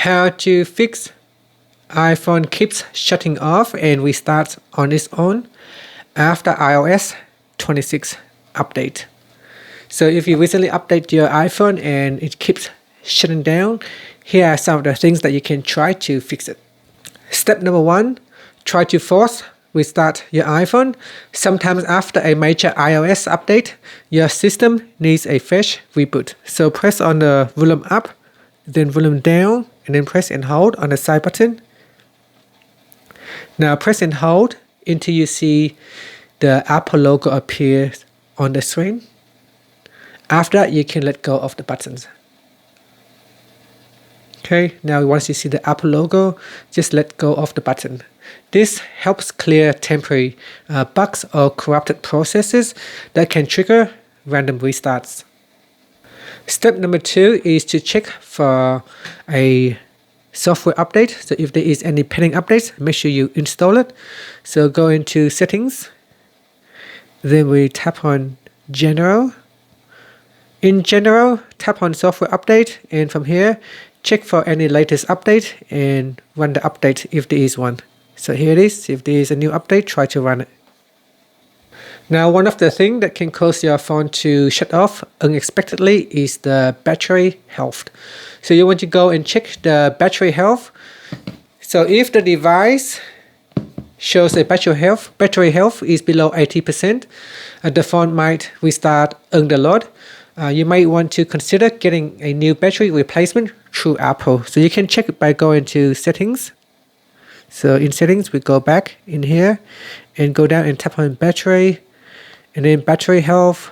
How to fix iPhone keeps shutting off and restarts on its own after iOS 26 update. So if you recently update your iPhone and it keeps shutting down, here are some of the things that you can try to fix it. Step number 1, try to force restart your iPhone. Sometimes after a major iOS update, your system needs a fresh reboot. So press on the volume up, then volume down, and then press and hold on the side button. Now press and hold until you see the Apple logo appear on the screen. After that, you can let go of the buttons. Okay, now once you see the Apple logo, just let go of the button. This helps clear temporary bugs or corrupted processes that can trigger random restarts. Step number 2 is to check for a software update. So if there is any pending updates, make sure you install it. So go into settings, then we tap on general. In general, tap on software update, and from here check for any latest update and run the update if there is one. So here it is. If there is a new update, try to run it. Now, one of the things that can cause your phone to shut off unexpectedly is the battery health. So you want to go and check the battery health. So if the device shows a battery health is below 80%, the phone might restart under load. You might want to consider getting a new battery replacement through Apple. So you can check it by going to settings. So in settings, we go back in here and go down and tap on battery and then battery health.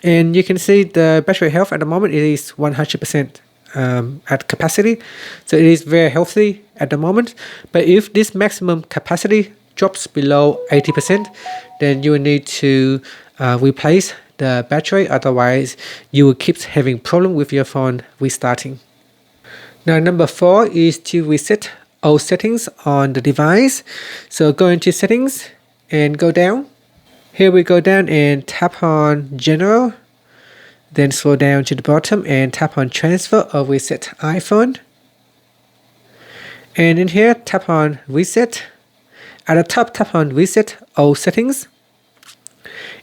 And you can see the battery health at the moment it is 100% at capacity. So it is very healthy at the moment. But if this maximum capacity drops below 80%, then you will need to replace the battery. Otherwise, you will keep having problem with your phone restarting. Now, number 4 is to reset all settings on the device. So go into settings and go down. Here we go down and tap on general. Then scroll down to the bottom and tap on transfer or reset iPhone. And in here, tap on reset. At the top, tap on reset all settings.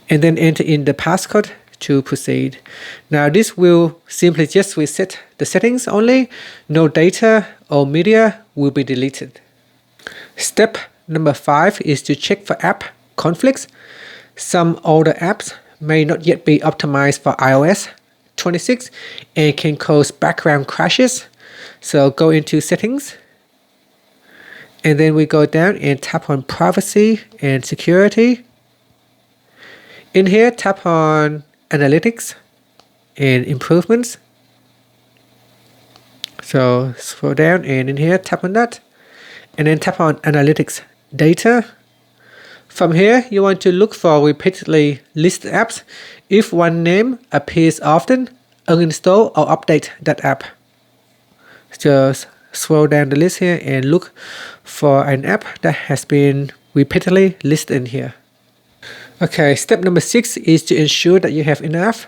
And then enter in the passcode to proceed. Now this will simply just reset the settings only. No data or media will be deleted. Step number 5 is to check for app conflicts. Some older apps may not yet be optimized for iOS 26 and can cause background crashes. So go into settings. And then we go down and tap on privacy and security. In here, tap on analytics and improvements. So scroll down and in here, tap on that. And then tap on analytics data. From here, you want to look for repeatedly listed apps. If one name appears often, uninstall or update that app. Just scroll down the list here and look for an app that has been repeatedly listed in here. Okay, step number 6 is to ensure that you have enough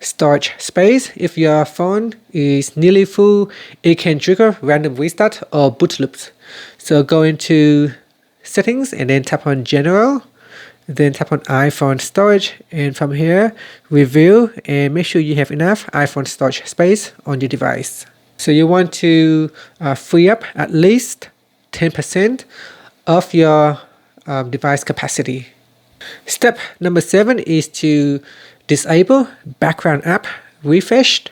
storage space. If your phone is nearly full, it can trigger random restart or boot loops. So go into settings and then tap on general, then tap on iPhone storage, and from here review and make sure you have enough iPhone storage space on your device. So you want to free up at least 10% of your device capacity. Step number 7 is to disable background app refreshed.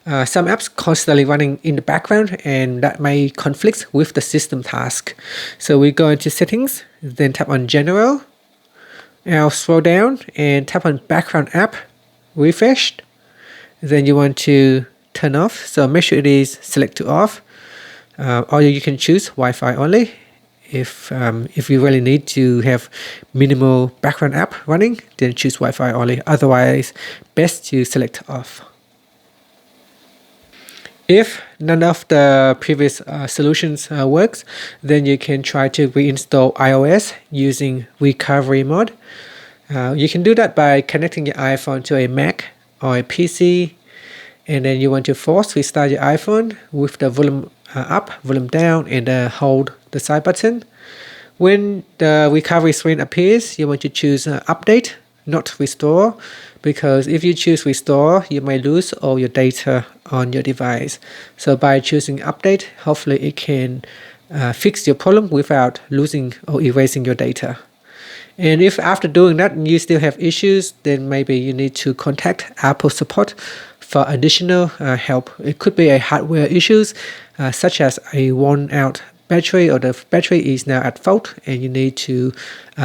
Some apps constantly running in the background and that may conflict with the system task. So we go into settings, then tap on general. Now scroll down and tap on background app refreshed. Then you want to turn off. So make sure it is select to off. Or you can choose Wi-Fi only. If you really need to have minimal background app running, then choose Wi-Fi only. Otherwise, best to select off. If none of the previous solutions works, then you can try to reinstall iOS using recovery mode. You can do that by connecting your iPhone to a Mac or a PC And then you want to force restart your iPhone with the volume up, volume down, and hold the side button. When the recovery screen appears, you want to choose update, not restore, because if you choose restore, you may lose all your data on your device. So by choosing update, hopefully it can fix your problem without losing or erasing your data. And if after doing that you still have issues, then maybe you need to contact Apple support for additional help. It could be a hardware issues such as a worn out battery, or the battery is now at fault and you need to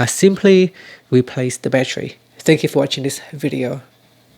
simply replace the battery. Thank you for watching this video.